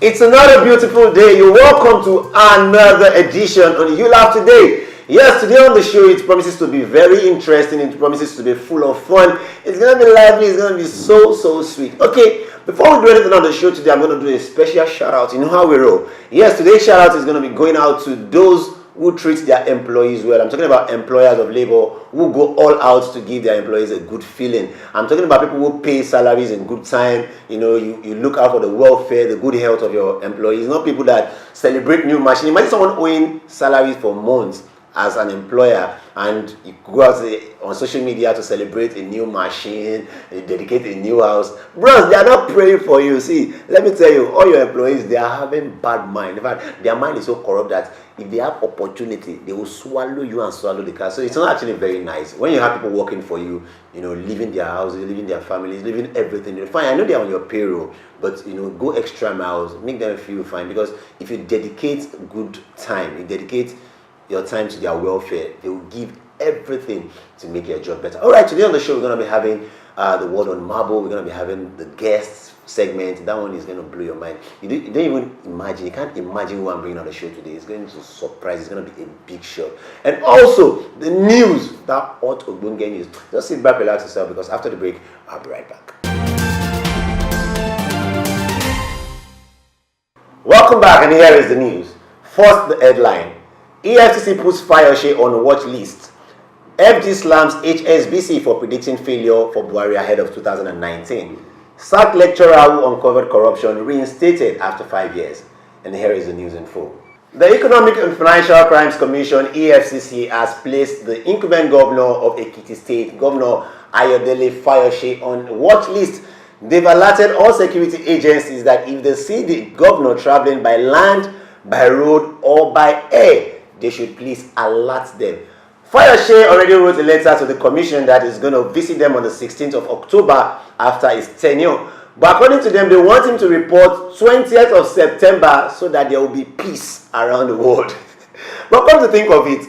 It's another beautiful day. You're welcome to another edition on ULAFF Today. Yes, today on the show it promises to be very interesting. It promises to be full of fun. It's going to be lively. It's going to be so sweet. Okay, before we do anything on the show today, I'm going to do a special shout out. You know how we roll. Yes, today's shout out is going to be going out to those who treat their employees well. I'm talking about employers of labor who go all out to give their employees a good feeling. I'm talking about people who pay salaries in good time. You know, you look out for the welfare, the good health of your employees. Not people that celebrate new machine. Imagine someone owing salaries for months as an employer, and you go out on social media to celebrate a new machine, dedicate a new house. Bros, they are not praying for you. See, let me tell you, all your employees, they are having bad mind. In fact, their mind is so corrupt that if they have opportunity, they will swallow you and swallow the car. So it's not actually very nice. When you have people working for you, you know, leaving their houses, leaving their families, leaving everything. Fine, I know they are on your payroll, but, you know, go extra miles, make them feel fine. Because if you dedicate good time, you dedicate your time to their welfare, they will give everything to make your job better. All right, today on the show, we're going to be having the word on marble. We're going to be having the guests segment. That one is going to blow your mind. You don't even imagine. You can't imagine who I'm bringing on the show today. It's going to surprise. It's going to be a big show. And also, the news, that hot Ogbonge news. Just sit back, relax yourself, because after the break, I'll be right back. Welcome back, and here is the news. First, the headline. EFCC puts Fayose on watch list. FG slams HSBC for predicting failure for Buhari ahead of 2019. SAC lecturer who uncovered corruption reinstated after 5 years. And here is the news in full. The Economic and Financial Crimes Commission, EFCC, has placed the incumbent governor of Ekiti State, Governor Ayodele Fayose, on watch list. They've alerted all security agencies that if they see the governor traveling by land, by road, or by air, they should please alert them. Fayose already wrote a letter to the commission that is going to visit them on the 16th of October after his tenure. But according to them, they want him to report 20th of September so that there will be peace around the world. But come to think of it,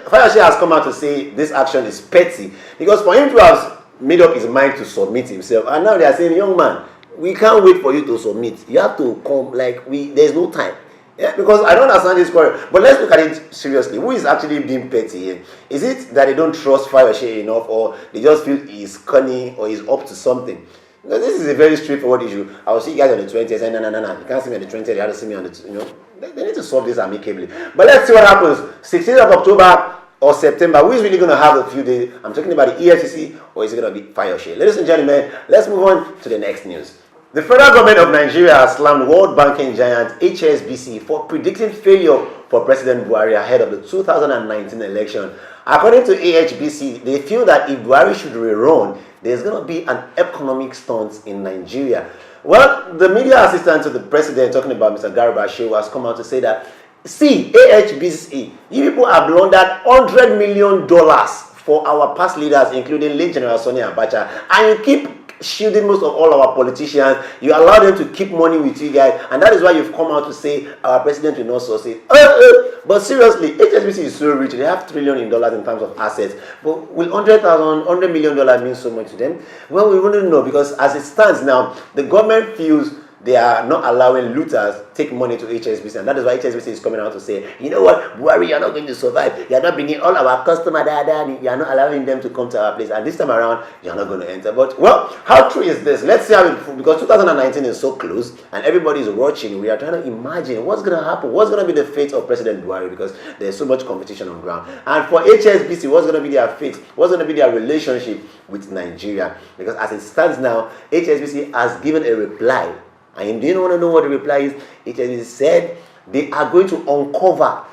Fayose has come out to say this action is petty, because for him to have made up his mind to submit himself, and now they are saying, young man, we can't wait for you to submit. You have to come, like, there's no time. Yeah, because I don't understand this quarrel. But let's look at it seriously. Who is actually being petty here? Is it that they don't trust Fayose enough, or they just feel he's cunning or he's up to something? Because this is a very straightforward issue. I will see you guys on the 20th. And no. You can't see me on the 20th. You have to see me on the, you know. They need to solve this amicably. But let's see what happens. 16th of October or September. Who is really going to have a few days? I'm talking about the EFCC, or is it going to be Fayose? Ladies and gentlemen, let's move on to the next news. The federal government of Nigeria has slammed world banking giant HSBC for predicting failure for President Buhari ahead of the 2019 election. According to HSBC, they feel that if Buhari should rerun, there's going to be an economic stunt in Nigeria. Well, the media assistant to the president, talking about Mr. Garba Shehu, has come out to say that, see, HSBC, you people have laundered $100 million for our past leaders, including late General Sani Abacha, and you keep shielding most of all our politicians. You allow them to keep money with you guys, and that is why you've come out to say our president will not succeed. But seriously, HSBC is so rich. They have $1 trillion in terms of assets. But will $100 million mean so much to them? Well, we wouldn't know, because as it stands now, the government feels they are not allowing looters take money to HSBC, and that is why HSBC is coming out to say, you know what, Buhari, you're not going to survive. You're not bringing all our customers there. You're not allowing them to come to our place, and this time around, you're not going to enter. But, well, how true is this? Let's see how it, because 2019 is so close, and everybody is watching. We are trying to imagine what's going to happen. What's going to be the fate of President Buhari, because there's so much competition on ground. And for HSBC, what's going to be their fate? What's going to be their relationship with Nigeria? Because as it stands now, HSBC has given a reply. And do you want to know what the reply is? It has said they are going to uncover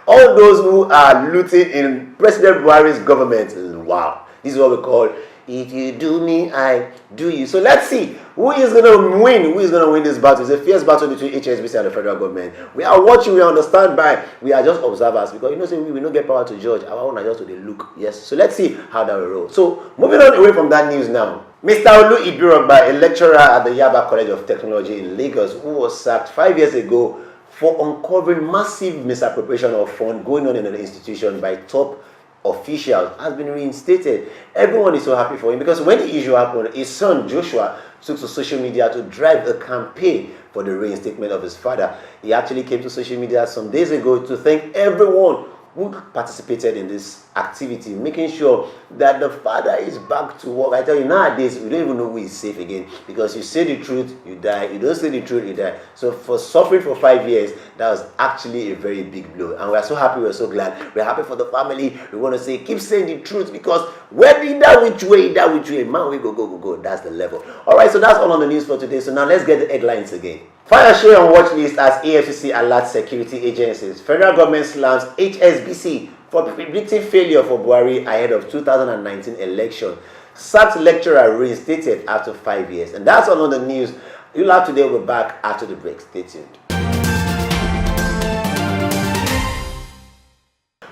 all those who are looting in President Buhari's government. Wow. This is what we call, if you do me, I do you. So let's see who is going to win. Who is going to win this battle? It's a fierce battle between HSBC and the federal government. We are watching, we understand by, we are just observers, because you know, say we don't get power to judge. Our own are just to the look. Yes. So let's see how that will roll. So moving on away from that news now. Mr. Olu Ibirogba, a lecturer at the Yaba College of Technology in Lagos, who was sacked 5 years ago for uncovering massive misappropriation of funds going on in the institution by top officials, has been reinstated. Everyone is so happy for him, because when the issue happened, his son Joshua took to social media to drive a campaign for the reinstatement of his father. He actually came to social media some days ago to thank everyone who participated in this activity, making sure that the father is back to work. I tell you, nowadays, we don't even know who is safe again, because you say the truth, you die. You don't say the truth, you die. So for suffering for 5 years, that was actually a very big blow. And we're so happy, we're so glad. We're happy for the family. We want to say, keep saying the truth, because whether that which way, man, we go. That's the level. All right, so that's all on the news for today. So now let's get the headlines again. Fayose on watch list as EFCC alerts security agencies. Federal government slams HSBC for predicting failure for Buhari ahead of 2019 election. Sacked lecturer reinstated after 5 years. And that's all on the news. ULAFF Today will be back after the break. Stay tuned.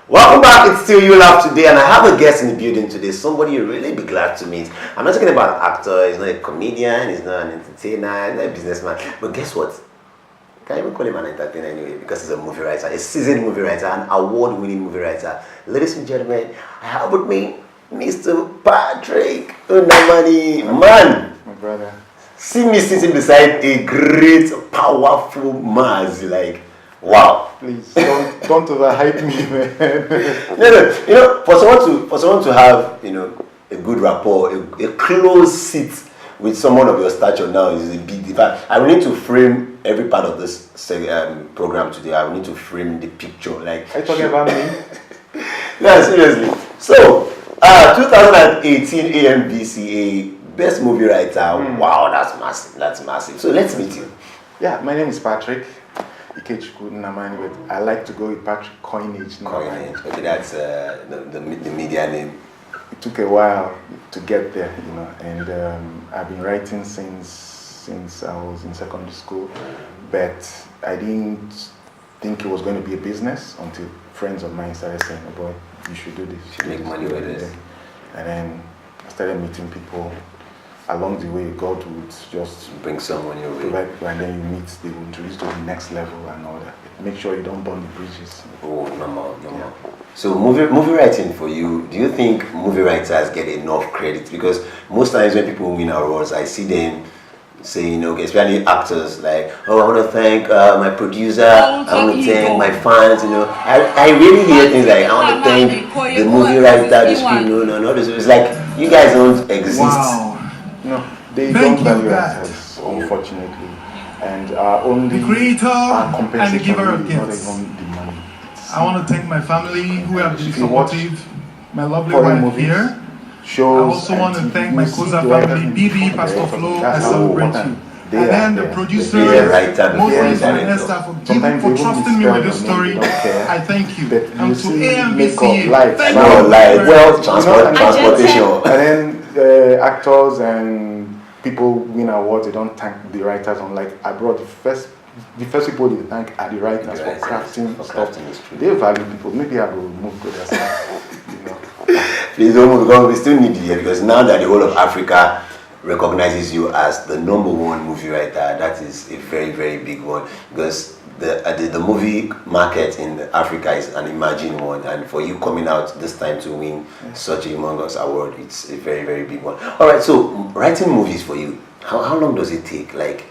Welcome back, it's still ULAFF Today, and I have a guest in the building today, somebody you'll really be glad to meet. I'm not talking about an actor, he's not a comedian, he's not an entertainer, he's not a businessman, but guess what? Can't even call him an entertainer anyway, because he's a movie writer, a seasoned movie writer, an award-winning movie writer. Ladies and gentlemen, I have with me Mr. Patrick Unamani. Man! My brother. See me sitting beside a great, powerful Maz, like, wow. Please don't overhype me, man. No. You know, for someone to have, you know, a good rapport, a close seat with someone of your stature now is a big deal. I will need to frame every part of this program today. I will need to frame the picture. Like, are you talking about me? No, seriously. So, 2018 AMVCA Best Movie Writer. Wow, that's massive. That's massive. So let's meet you. Yeah, my name is Patrick. But I like to go with Patrick Coinage. Coinage. Okay, that's the media name. It took a while to get there, you know, and I've been writing since I was in secondary school, but I didn't think it was going to be a business until friends of mine started saying, "Oh boy, you should do this. You should make money with this." And then I started meeting people. Along the way, God would just bring someone your way. Right, and then you meet, they will introduce you to the next level and all that. Make sure you don't burn the bridges. Oh, normal. Yeah. So movie writing for you, do you think movie writers get enough credit? Because most times when people win awards, I see them say, you know, especially actors, like, oh, I want to thank my producer, I want to thank my fans, you know. I really hear things like, I want to thank the movie writer, the screen, no. It's like, you guys don't exist. Wow. No, they don't value us, unfortunately. And only the creator and the giver of gifts. Not even the money. I want to thank my family who have been supportive, my lovely wife here. I also want to thank my Koza family, BB, Pastor Flo, I celebrate you. And then the producers, Moses and Esther for trusting me with this story. I thank you. And to AMVC, thank you. Well, transportation. And then actors and people win awards, they don't thank the writers. Unlike abroad, the first people they thank are the writers for crafting stuff. They value people. Maybe I will move to that side, you know. Please don't move, because we still need you, because now that the whole of Africa recognizes you as the #1 movie writer, that is a very, very big one, because the movie market in Africa is an emerging one, and for you coming out this time to win such a humongous award, it's a very, very big one. All right, so writing movies for you, how long does it take? Like,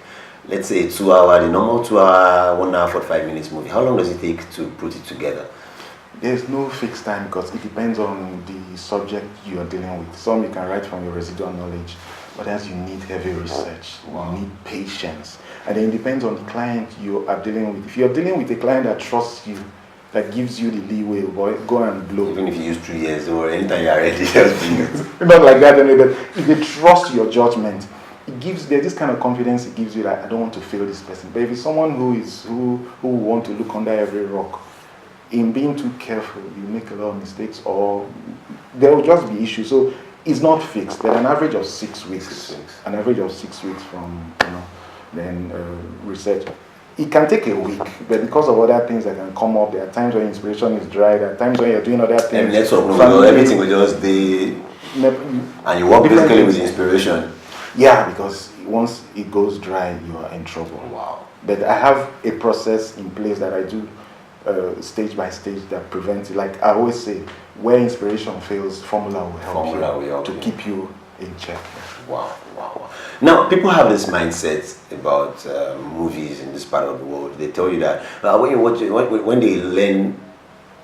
let's say 2 hour, the normal 2 hour, 1 hour 45 minutes movie, how long does it take to put it together? There's no fixed time, because it depends on the subject you are dealing with. Some you can write from your residual knowledge, but as you need heavy research, you need patience. And then it depends on the client you are dealing with. If you're dealing with a client that trusts you, that gives you the leeway, boy, go and blow. Even if you use 3 years or anytime you're ready, just do it. Not like that anyway, but if they trust your judgment, there's this kind of confidence it gives you that I don't want to fail this person. But if it's someone who want to look under every rock, in being too careful, you make a lot of mistakes, or there will just be issues. So it's not fixed. There's an average of 6 weeks. An average of 6 weeks from, you know, then research. It can take a week, but because of other things that can come up, there are times when inspiration is dry, there are times when you're doing other things. Everything will just be, and you work basically with inspiration. Yeah, because once it goes dry, you are in trouble. Wow. But I have a process in place that I do stage by stage that prevents it. Like I always say, where inspiration fails, formula will help you to keep you in check. Wow. Now, people have this mindset about movies in this part of the world. They tell you that when you watch it, when they learn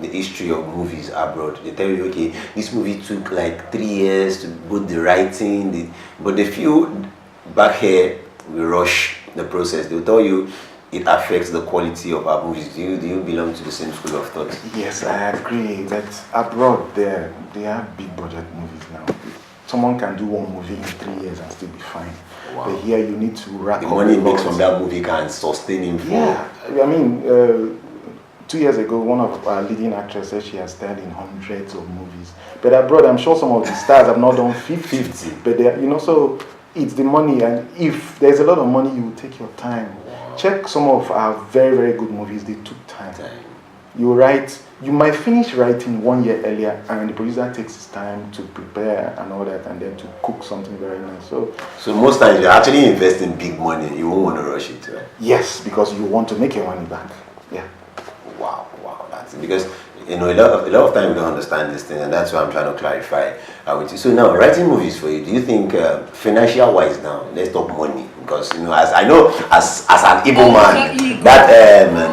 the history of movies abroad, they tell you, okay, this movie took like 3 years to put the writing, but they feel back here we rush the process. They'll tell you it affects the quality of our movies. Do you belong to the same school of thought? Yes, I agree that abroad they have big budget movies now. Someone can do one movie in 3 years and still be fine. Wow. But here you need to rack up the money it makes from that movie can sustain him for. Yeah, I mean, 2 years ago, one of our leading actresses said she has starred in hundreds of movies. But abroad, I'm sure some of the stars have not done 50. But they, so it's the money, and if there's a lot of money, you will take your time. Wow. Check some of our very, very good movies. They took time. You might finish writing 1 year earlier, and the producer takes his time to prepare and all that, and then to cook something very nice. So most times you're actually investing big money. You won't want to rush it, right? Yes, because you want to make your money back. Yeah. Wow, that's it. Because a lot of time we don't understand this thing, and that's why I'm trying to clarify with you. So now, writing movies for you, do you think financial wise now, let's talk money, because as I know, as an Igbo man, that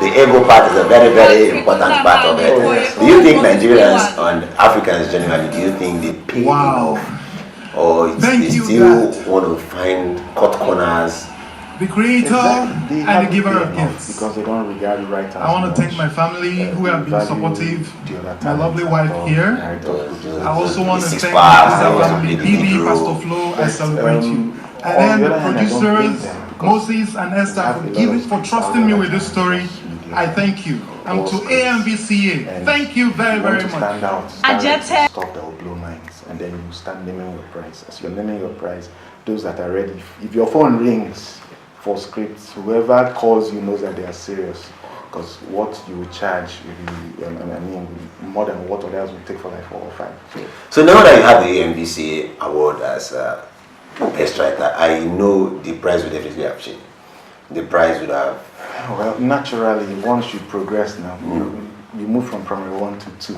the ego part is a very, very important part of it. Do you think Nigerians and Africans generally, do you think they pay enough, or they still want to find cut corners? The creator and the giver of gifts. Because they don't regard it right. I want to thank my family who have been supportive, my lovely wife here. I also want to thank my family, BB, Pastor Flo, I celebrate you. And then the producers, Moses and Esther, for trusting me with this story. I thank you. And to AMVCA, thank you very, very much. Stand out. Stop that will blow minds, and then you start naming your price. As you're naming your price, those that are ready, if your phone rings for scripts, whoever calls you knows that they are serious, because what you will charge will be, more than what others will take for like 4 or 5. So now that you have the AMVCA award as best writer, I know the prize would definitely have changed. The prize would have. Well, naturally, once you progress now, you move from primary 1 to 2.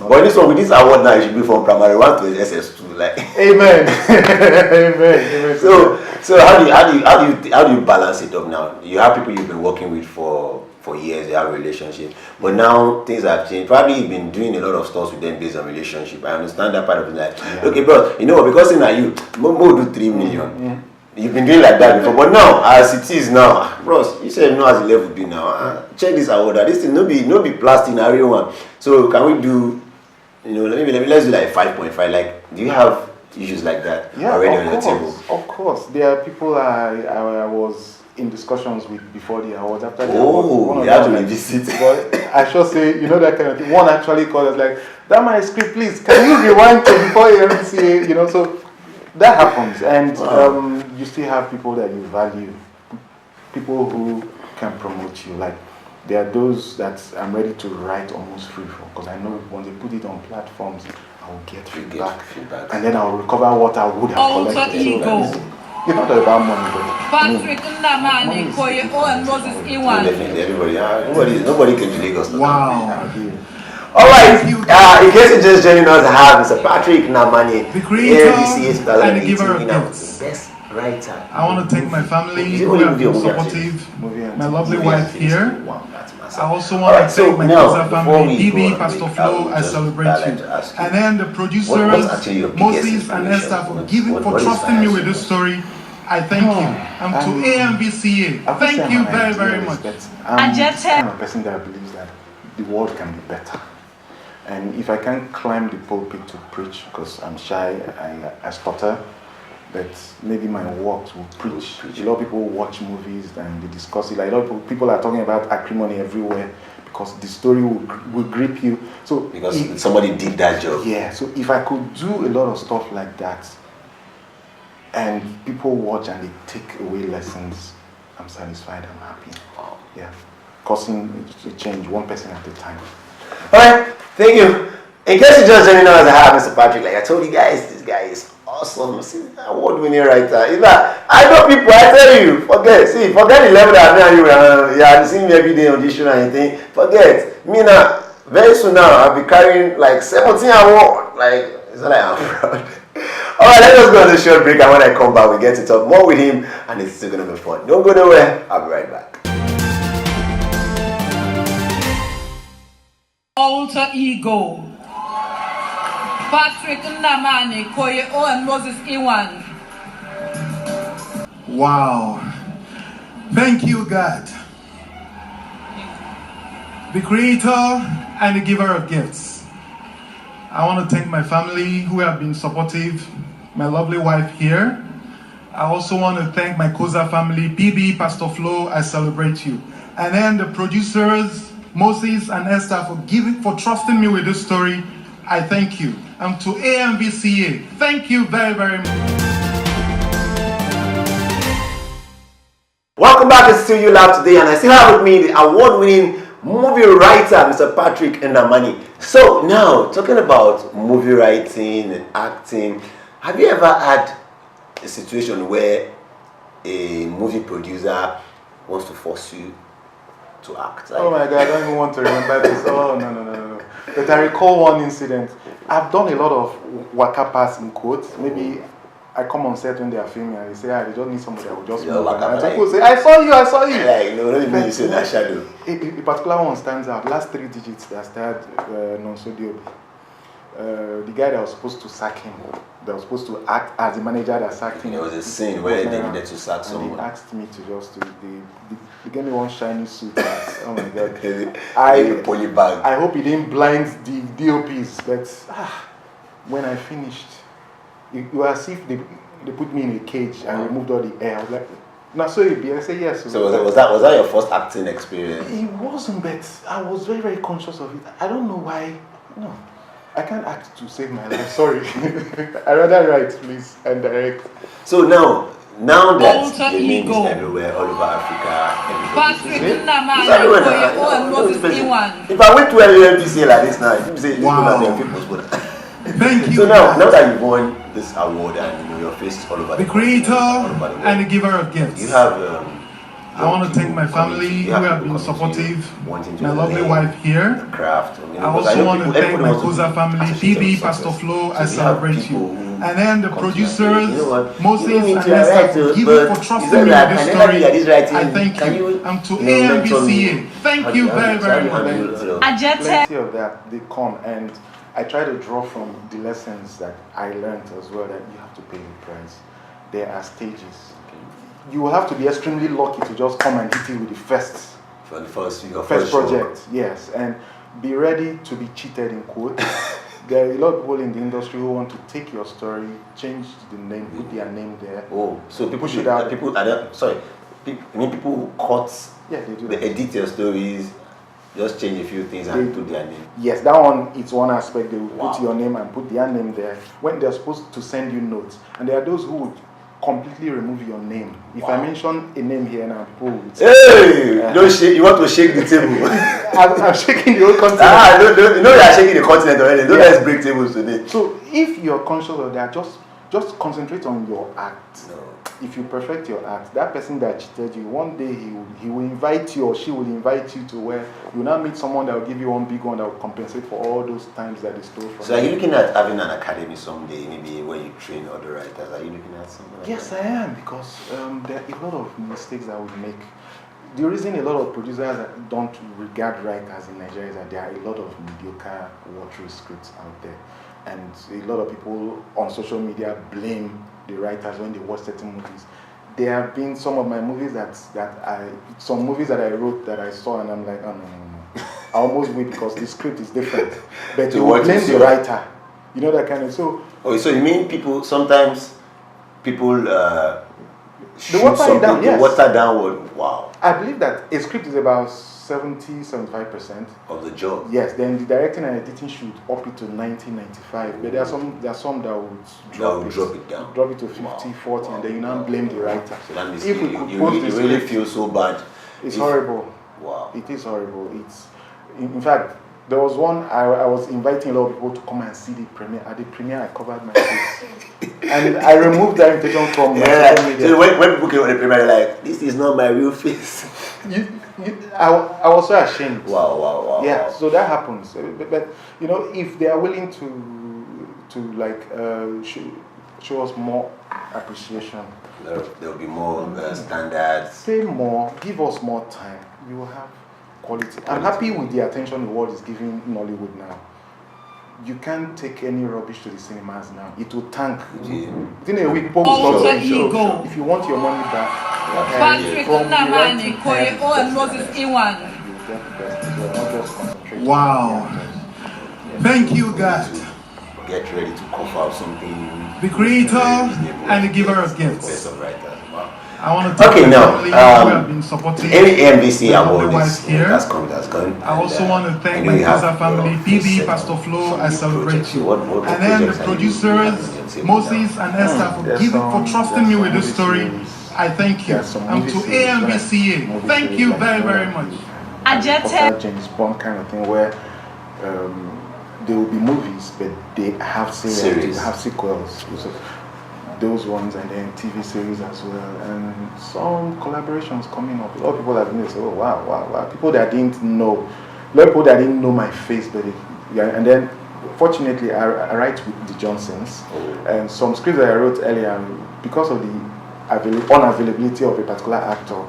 But this one, with this award now, you should be from primary 1 to SS2, like. Amen. Amen. So how do you balance it up now? You have people you've been working with for years, you have a relationship, but now things have changed. Probably you've been doing a lot of stuff with them based on relationship. I understand that part of it. Like, okay, bro, because in you, Mo do 3 million. You've been doing like that before, but now as it is now, bros, you said no as the level be now. Check this award. This thing no be plastic in real one. So can we do, let's do like 5.5. Like, do you have issues like that already on your table? Of course, there are people I was in discussions with before the awards. After the awards, you have to revisit. But I should say, that kind of thing. One actually called us like, "That my script, please. Can you rewind to before AMVCA?" So. That happens, and you still have people that you value, people who can promote you. Like, there are those that I'm ready to write almost free for, because I know when they put it on platforms, I will get feedback, and then I'll recover what I would have collected. So it's not about money, but definitely, nobody came to Lagos. Wow. Alright, in case you're just joining us, I have Mr. Patrick Namani, the creator and the giver of gifts. Best writer. I want to thank my family who have been supportive, my lovely wife here. I also want to thank my cousin family, BB, Pastor Flo, I celebrate you. And then the producers, Moses and Esther, for trusting me with this story. I thank you. And to AMVCA, thank you very, very much. I'm the kind of person that believes that the world can be better. And if I can't climb the pulpit to preach because I'm shy, I stutter, but maybe my works will preach. A lot of people watch movies and they discuss it. Like, a lot of people are talking about acrimony everywhere because the story will grip you. So because somebody did that job. Yeah. So if I could do a lot of stuff like that, and people watch and they take away lessons, I'm satisfied. I'm happy. Wow. Yeah. Causing a change, one person at a time. Alright, thank you. In case you just joining us, I have Mr. Patrick. Like I told you guys, this guy is awesome. See, award-winning writer. In fact, I know people, I tell you, forget the level that me and you are seeing me every day on this show and anything. Forget. Me now, very soon now, I'll be carrying like 17 awards. Like, it's not like I'm proud. Alright, let us go on a short break, and when I come back, we get to talk more with him, and it's still going to be fun. Don't go nowhere. I'll be right back. Alter ego. Patrick Ndamani, Koye O and Moses Iwan. Wow. Thank you, God, the creator and the giver of gifts. I want to thank my family who have been supportive, my lovely wife here. I also want to thank my Koza family, BB, Pastor Flo, I celebrate you. And then the producers, Moses and Esther, for trusting me with this story. I thank you. And to AMVCA, thank you very, very much. Welcome back to Still ULAFF Today, and I still have with me the award-winning movie writer, Mr. Patrick Ndamani. So now, talking about movie writing and acting, have you ever had a situation where a movie producer wants to force you to act? Oh my God, I don't even want to remember this. Oh, no. But I recall one incident. I've done a lot of waka pass in quotes. Maybe I come on set when they are filming and they say, they don't need somebody, I will just move. And people say, I saw you. Like, no, don't even you say that shadow. A particular one stands out. Last 3 digits that started non-sodio. The guy that was supposed to sack him, that was supposed to act as the manager that sacked him. There was a scene where they needed to sack someone. They asked me to just they gave me one shiny suit. Oh my God. I hope he didn't blind the DOPs, but when I finished, it was as if they put me in a cage and removed all the air. I was like, no, so it'd be. I said yes. So was that your first acting experience? It wasn't, but I was very, very conscious of it. I don't know why. No, I can't act to save my life. Sorry. I rather write, please, and direct. So now that your name is everywhere, all over Africa, if I went to LUMPC like this now, people say, Thank you. So now that you've won this award and your face is all over the creator and the giver of gifts. You have. I want to thank my family who have been supportive, my lovely wife here. The craft. I also want to thank my Koza family, BB, Pastor Flo, I celebrate you. And then the producers, Moses and Esther, for trusting me with this story. I thank you. And to AMVCA, thank you very, very much. Plenty of that, they come, and I try to draw from the lessons that I learned as well, that you have to pay the price. There are stages. You will have to be extremely lucky to just come and hit it with the first project. Yes, and be ready to be cheated in quotes. There are a lot of people in the industry who want to take your story, change the name, put their name there. Oh, so people who cut, they do they edit your stories, just change a few things and put their name. Yes, that one, it's one aspect. They will put your name and put their name there when they're supposed to send you notes. And there are those who would completely remove your name. If I mention a name here now, people will say, hey, don't shake, you want to shake the table. I'm shaking the whole continent. You know you are shaking the continent already. Don't let's break tables today. So if you're conscious of that, just concentrate on your act. No. If you perfect your act, that person that cheated you, one day he will invite you, or she will invite you to where you now meet someone that will give you one big one that will compensate for all those times that they stole from you. So are you looking at having an academy someday, maybe where you train other writers? Are you looking at something like Yes, that? I am, because there are a lot of mistakes I would make. The reason a lot of producers don't regard writers in Nigeria is that there are a lot of mediocre, watery scripts out there. And a lot of people on social media blame the writers when they watch certain movies. There have been some of my movies some movies that I wrote that I saw and I'm like, oh, no. I almost weep because the script is different. But you blame the writer. You know that kind of, so you mean sometimes people water down. Wow. I believe that a script is about 70-75% of the job. Yes, then the directing and editing should up it to 90-95. But there are some that would drop it down. Drop it to 50-40, and then you now blame the writer. So that means you really feel so bad. It's horrible. Wow. It is horrible. It's in fact, there was one I was inviting a lot of people to come and see the premiere. At the premiere, I covered my face. And I removed that invitation from my social media. So when people came on the premiere, they're like, this is not my real face. I was so ashamed. Wow. Yeah, so that happens. But if they are willing to show us more appreciation. There will be more standards. Say more, give us more time. You will have quality. I'm happy with the attention the world is giving Nollywood now. You can't take any rubbish to the cinemas now. It will tank. Within a week, people will start saying, if you want your money back, wow. Thank you, God. Get ready to cough out something. The creator and the giver of gifts. I want to thank the family who have been supporting any AMVC award here. That's gone. I also want to thank my Kosa family, PB, Pastor Flo, I celebrate you. And then the producers, Moses and Esther, for trusting me with this story. I thank you. And to AMVCA, thank you very, very much. James Bond kind of thing where there will be movies, but they have series. They have sequels. So those ones, and then TV series as well, and some collaborations coming up. A lot of people have been saying, "Oh wow!" People that didn't know, a lot of people that didn't know my face, but and then fortunately, I write with the Johnsons, and some scripts that I wrote earlier, because of the unavailability of a particular actor,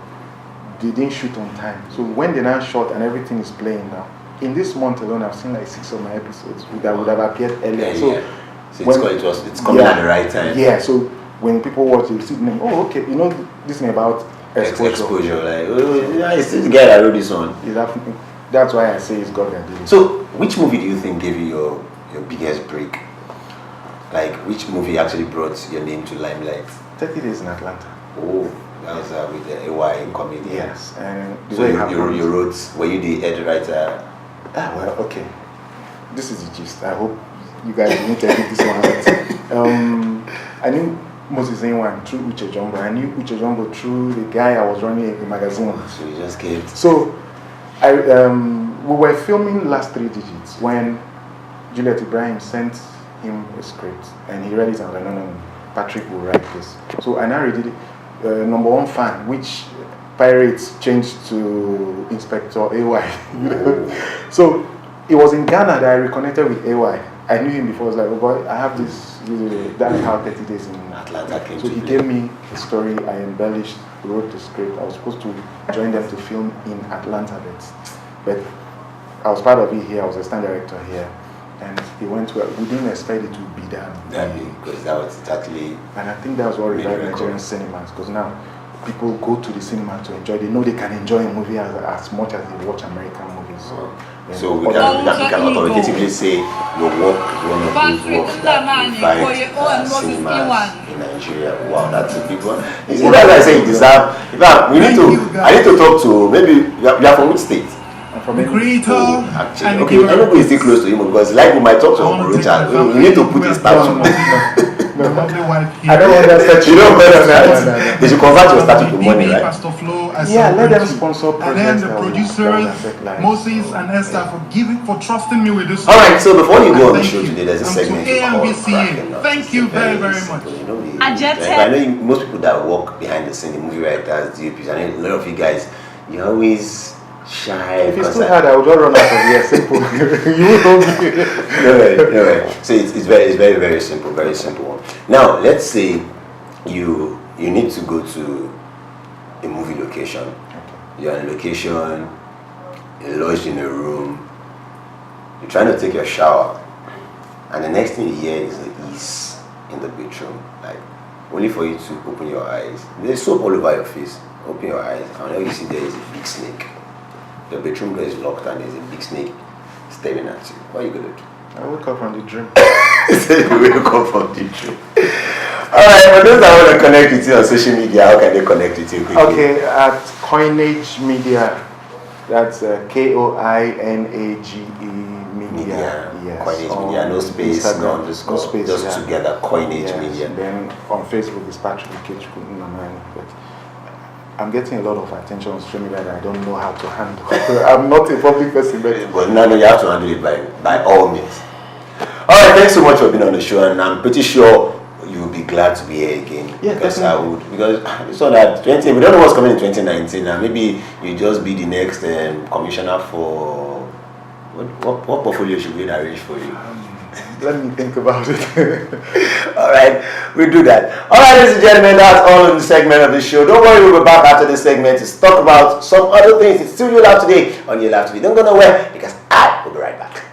they didn't shoot on time. So when they now shot and everything is playing now, in this month alone, I've seen like 6 of my episodes that would have appeared earlier. So it's coming at the right time. Yeah, so when people watch it, you see them, oh, okay, you know this thing about exposure. Like, it's this guy that wrote this one. That's why I say it's God that did it. So, which movie do you think gave you your biggest break? Like, which movie actually brought your name to limelight? 30 Days in Atlanta. Oh, that was with the AY comedian. Yes, and so you wrote. Were you the head writer? Well, okay. This is the gist. I hope you guys didn't edit this one out. I knew Moses Inwan through Uche Jumbo. I knew Uche Jumbo through the guy I was running a magazine. So you just came. So we were filming Last 3 Digits when Juliet Ibrahim sent him a script and he read it and was like, no, Patrick will write this. So I now read it, number one fan, which Pirates changed to Inspector AY. So it was in Ghana that I reconnected with AY. I knew him before. I was like, oh boy, I have that's how 30 Days in Atlanta came. So he gave me a story, I embellished, wrote the script. I was supposed to join them to film in Atlanta, but I was part of it here. I was a stand director here. And he went well. We didn't expect it to be that big. Because that was exactly. And I think that's what revived Nigerian cinemas. Because now people go to the cinema to enjoy. They know they can enjoy a movie as much as they watch American movies. So we can authoritatively say your work is one of those works that revived cinemas in Nigeria. Wow, that's a big one. You see, that's why I say you deserve. In fact, I need to talk to, maybe you are from which state? From the creator and okay, Enugu is still close to him because like we might talk to Richard, we need to put his statue. I don't want that statue. You don't better that. They should convert your statue to money, right? Yeah, let them sponsor projects. And then the producers, Moses and Esther, for trusting me with this. Alright, so before you go on the show today, there's a segment called Thank you very, very much. I know most people that work behind the scene, the movie writers, DOPs, I know a lot of you guys, you always shy. If it's too hard, I would just run out of here. Simple. You will know me. No way. So it's very, very simple. Very simple one. Now, let's say you need to go to a movie location. Okay. You're in a location, you're lodged in a room, you're trying to take your shower, and the next thing you hear is the ease in the bedroom. Like, only for you to open your eyes. There's soap all over your face. Open your eyes, and whenever you see there is a big snake. The bedroom door is locked and there's a big snake staring at you. What are you going to do? I wake up from the dream. You wake up from the dream. Alright, for those that want to connect with you on social media, how can they connect with you quickly? Okay, at Coinage Media. That's KOINAGE Media. Yes. Coinage Media, no space, Instagram, no underscore. No space, just together, Coinage Media. Then on Facebook is Patrick Ikechukwu. I'm getting a lot of attention on social media that I don't know how to handle. I'm not a public person, but no, you have to handle it by all means. Alright, thanks so much for being on the show, and I'm pretty sure you'll be glad to be here again. Yeah, because definitely. Because we saw that we don't know what's coming in 2019, and maybe you just be the next commissioner for what portfolio should we arrange for you? Let me think about it. All right, we'll do that. All right, ladies and gentlemen, that's all in the segment of the show. Don't worry, we'll be back after this segment to talk about some other things. It's still ULAFF Today on ULAFF Today. Don't go nowhere because I will be right back.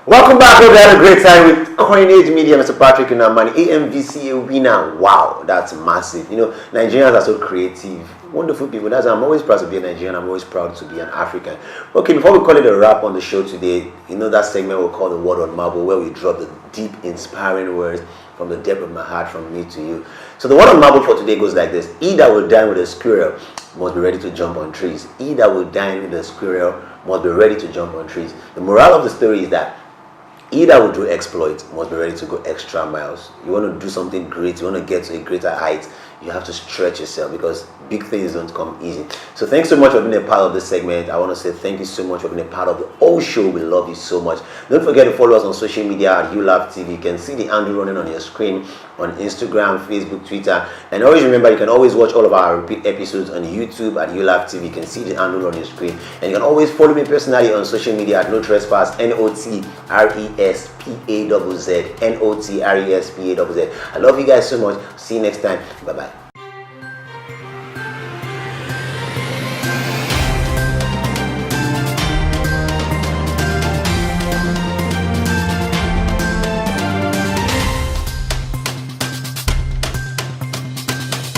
Welcome back. Hope you had a great time with Coinage Media, Mr. Patrick Inamani, AMVCA winner. Wow, that's massive. You know, Nigerians are so creative, wonderful people. That's why I'm always proud to be a Nigerian. I'm always proud to be an African. Okay, before we call it a wrap on the show today, you know that segment we'll call the Word on Marble, where we drop the deep, inspiring words from the depth of my heart from me to you. So the Word on Marble for today goes like this: he that will dine with a squirrel must be ready to jump on trees. He that will dine with a squirrel must be ready to jump on trees. The moral of the story is that he that will do exploit must be ready to go extra miles. You want to do something great, you want to get to a greater height, you have to stretch yourself because big things don't come easy. So thanks so much for being a part of this segment. I want to say thank you so much for being a part of the whole show. We love you so much. Don't forget to follow us on social media at ULAFF TV. You can see the handle running on your screen on Instagram, Facebook, Twitter. And always remember, you can always watch all of our repeat episodes on YouTube at ULAFF TV. You can see the handle on your screen. And you can always follow me personally on social media at No Trespass, NOTRESPAZZ, NOTRESPAZZ. I love you guys so much. See you next time. Bye-bye.